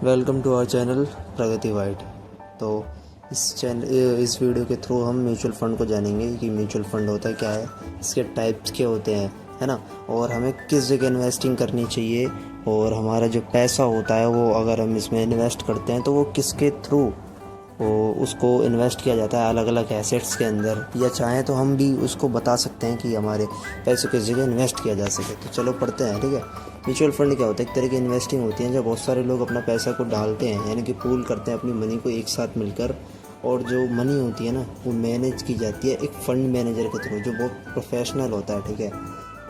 Welcome to our channel Pragati white. तो इस video के थ्रू हम म्यूचुअल फ़ंड को जानेंगे कि म्यूचुअल फ़ंड होता है क्या है, इसके टाइप्स क्या होते हैं, है ना, और हमें किस जगह इन्वेस्टिंग करनी चाहिए, और हमारा जो पैसा होता है वो अगर हम इसमें इन्वेस्ट करते हैं तो वो किसके थ्रू वो उसको इन्वेस्ट किया जाता है अलग अलग एसेट्स के अंदर, या चाहें तो हम भी उसको बता सकते हैं कि हमारे पैसों किस जगह इन्वेस्ट किया जा सके। तो चलो पढ़ते हैं, ठीक है। म्यूचुअल फंड क्या होता है? एक तरह की इन्वेस्टिंग होती है जब बहुत सारे लोग अपना पैसा को डालते हैं, यानी कि पूल करते हैं अपनी मनी को एक साथ मिलकर, और जो मनी होती है ना वो मैनेज की जाती है एक फ़ंड मैनेजर के थ्रू जो बहुत प्रोफेशनल होता है, ठीक है।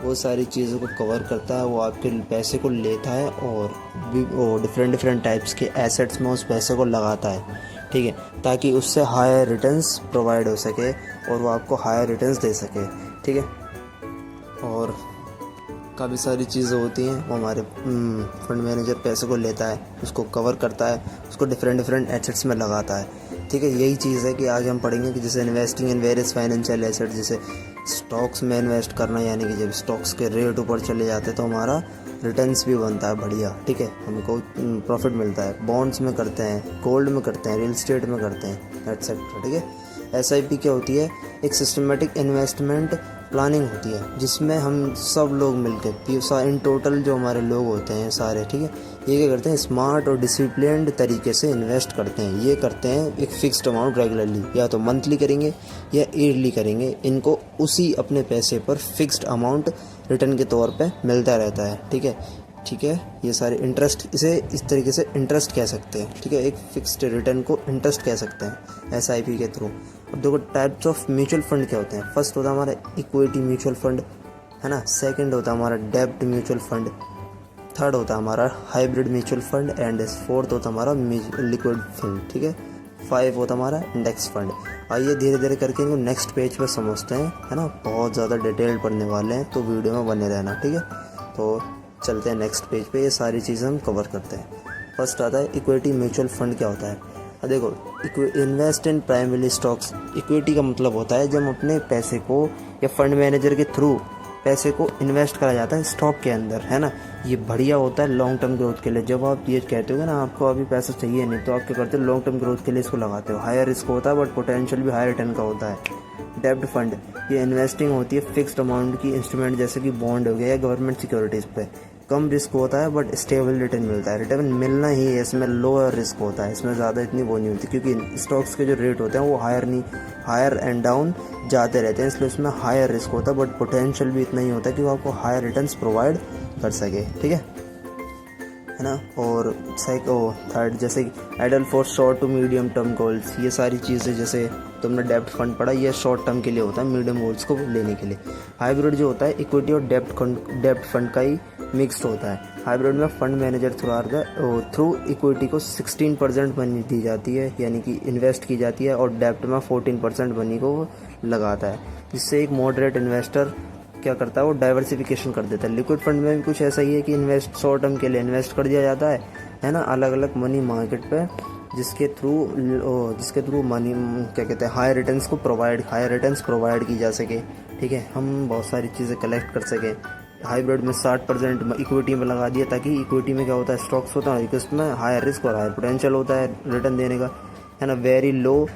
वो सारी चीज़ों को कवर करता है, वो आपके पैसे को लेता है और डिफरेंट टाइप्स के एसेट्स में उस पैसे को लगाता है, ठीक है, ताकि उससे हायर रिटर्न्स प्रोवाइड हो सके और वो आपको हायर रिटर्न्स दे सके, ठीक है। और काफ़ी सारी चीज़ें होती हैं, वो हमारे फंड मैनेजर पैसे को लेता है, उसको कवर करता है, उसको डिफरेंट एसेट्स में लगाता है, ठीक है। यही चीज़ है कि आज हम पढ़ेंगे कि जैसे investing in various financial assets, जैसे स्टॉक्स में इन्वेस्ट करना, यानी कि जब स्टॉक्स के रेट ऊपर चले जाते हैं तो हमारा रिटर्न्स भी बनता है बढ़िया, ठीक है, हमको प्रॉफिट मिलता है। बॉन्ड्स में करते हैं, गोल्ड में करते हैं, रियल एस्टेट में करते हैं, एटसेट्रा, ठीक है। SIP क्या होती है? एक सिस्टमेटिक इन्वेस्टमेंट प्लानिंग होती है जिसमें हम सब लोग मिलकर इन टोटल जो हमारे लोग होते हैं सारे, ठीक है, ये क्या करते हैं? स्मार्ट और डिसिप्लिन्ड तरीके से इन्वेस्ट करते हैं। ये करते हैं एक फ़िक्स्ड अमाउंट रेगुलरली, या तो मंथली करेंगे या ईयरली करेंगे, इनको उसी अपने पैसे पर फिक्स्ड अमाउंट रिटर्न के तौर पे मिलता रहता है, ठीक है। ये सारे इंटरेस्ट, इसे इस तरीके से इंटरेस्ट कह सकते हैं, ठीक है। एक फिक्स्ड रिटर्न को इंटरेस्ट कह सकते हैं SIP के थ्रू। अब देखो टाइप्स ऑफ म्यूचुअल फंड क्या होते हैं। फर्स्ट होता है हमारा इक्विटी म्यूचुअल फंड, है ना। सेकंड होता है हमारा डेब्ट म्यूचुअल फंड। थर्ड होता है हमारा hybrid mutual fund, and fourth होता है हमारा लिक्विड फंड, ठीक है। 5 होता है हमारा इंडेक्स फंड। आइए धीरे धीरे करके इनको नेक्स्ट पेज पर समझते हैं, है ना। बहुत ज़्यादा डिटेल्ड पढ़ने वाले हैं तो वीडियो में बने रहना, ठीक है। तो चलते हैं नेक्स्ट पेज पे, ये सारी चीज़ें हम कवर करते हैं। फर्स्ट आता है इक्विटी म्यूचुअल फंड। क्या होता है? अब देखो, invest in primary stocks. Equity का मतलब होता है जब अपने पैसे को या फंड मैनेजर के थ्रू पैसे को इन्वेस्ट करा जाता है स्टॉक के अंदर, है ना। ये बढ़िया होता है लॉन्ग टर्म ग्रोथ के लिए। जब आप ये कहते हो ना आपको अभी पैसा चाहिए नहीं, तो आप क्या करते हो? लॉन्ग टर्म ग्रोथ के लिए इसको लगाते हो। हायर रिस्क होता है बट पोटेंशियल भी हायर रिटर्न का होता है। डेब्ट फंड, ये इन्वेस्टिंग होती है फिक्स्ड अमाउंट की इंस्ट्रूमेंट, जैसे कि बॉन्ड हो गया या गवर्नमेंट सिक्योरिटीज़ पे। कम रिस्क होता है बट स्टेबल रिटर्न मिलता है। रिटर्न मिलना ही है, इसमें लोअर रिस्क होता है, इसमें ज़्यादा इतनी वो नहीं होती, क्योंकि स्टॉक्स के जो रेट होते हैं वो हायर एंड डाउन जाते रहते हैं, इसलिए उसमें हायर रिस्क होता है बट पोटेंशियल भी इतना ही होता है कि वो आपको हायर रिटर्न्स प्रोवाइड कर सके, ठीक है ना। और थर्ड, जैसे ideal for short to medium term goals, ये सारी चीज़ें जैसे तुमने डेब्ट फंड पढ़ा, ये शॉर्ट टर्म के लिए होता है, मीडियम गोल्स को लेने के लिए। हाइब्रिड जो होता है इक्विटी और डेब्ट फंड का ही मिक्स्ड होता है। हाइब्रिड में फंड मैनेजर थ्रू इक्विटी को 16% मनी दी जाती है, यानी कि इन्वेस्ट की जाती है, और डेब्ट में 14% मनी को लगाता है, जिससे एक मॉडरेट इन्वेस्टर क्या करता है? वो डाइवर्सिफिकेशन कर देता है। लिक्विड फंड में भी कुछ ऐसा ही है कि शॉर्ट टर्म के लिए इन्वेस्ट कर दिया जाता है ना, अलग अलग मनी मार्केट पे, जिसके थ्रू मनी क्या कहते हैं, हायर रिटर्न्स प्रोवाइड की जा सके, ठीक है, हम बहुत सारी चीज़ें कलेक्ट कर सकें। हाइब्रिड में 60% इक्विटी में लगा दिया, ताकि इक्विटी में क्या होता है? स्टॉक्स होता है, उसमें हायर रिस्क और हायर पोटेंशियल होता है रिटर्न देने का, है ना। वेरी लो,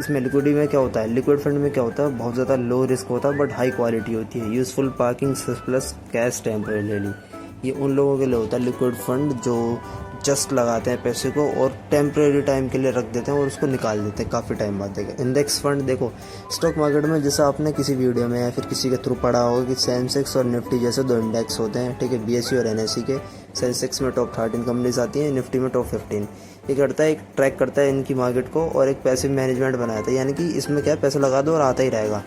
इसमें लिक्विडिटी में क्या होता है? लिक्विड फंड में क्या होता है? बहुत ज़्यादा लो रिस्क होता है बट हाई क्वालिटी होती है। Useful parking plus cash temporarily, ये उन लोगों के लिए होता है लिक्विड फंड जो जस्ट लगाते हैं पैसे को और टेम्परेरी टाइम के लिए रख देते हैं और उसको निकाल देते हैं काफ़ी टाइम बाद। देखें इंडेक्स फंड, देखो स्टॉक मार्केट में जैसा आपने किसी वीडियो में या फिर किसी के थ्रू पढ़ा होगा कि सेंसेक्स और निफ्टी जैसे 2 इंडेक्स होते हैं, ठीक है। BSE और NSE के। सेंसेक्स में टॉप 13 कंपनीज आती हैं, निफ्टी में टॉप 15। ये करता है, एक ट्रैक करता है इनकी मार्केट को और एक पैसिव मैनेजमेंट बनाता है, यानी कि इसमें क्या है, पैसा लगा दो और आता ही रहेगा,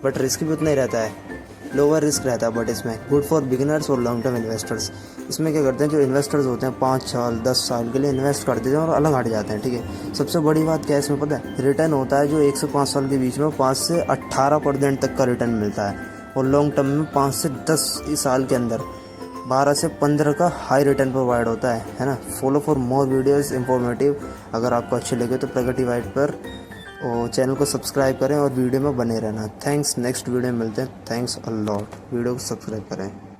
बट रिस्क भी उतना ही रहता है, लोअर रिस्क रहता है, बट इसमें गुड फॉर बिगिनर्स और लॉन्ग टर्म इन्वेस्टर्स। इसमें क्या करते हैं, जो इन्वेस्टर्स होते हैं 5 साल 10 साल के लिए इन्वेस्ट कर देते हैं और अलग हट जाते हैं, ठीक है। सबसे बड़ी बात क्या है इसमें पता है? रिटर्न होता है जो 1 से 5 साल के बीच में 5 से 18% तक का रिटर्न मिलता है, और लॉन्ग टर्म में 5 से 10 साल के अंदर 12 से 15 का हाई रिटर्न प्रोवाइड होता है ना। Follow for more videos informative. अगर आपको अच्छे लगे तो प्रगति वाइट पर और चैनल को सब्सक्राइब करें और वीडियो में बने रहना। थैंक्स, नेक्स्ट वीडियो में मिलते हैं। Thanks a lot. वीडियो को सब्सक्राइब करें।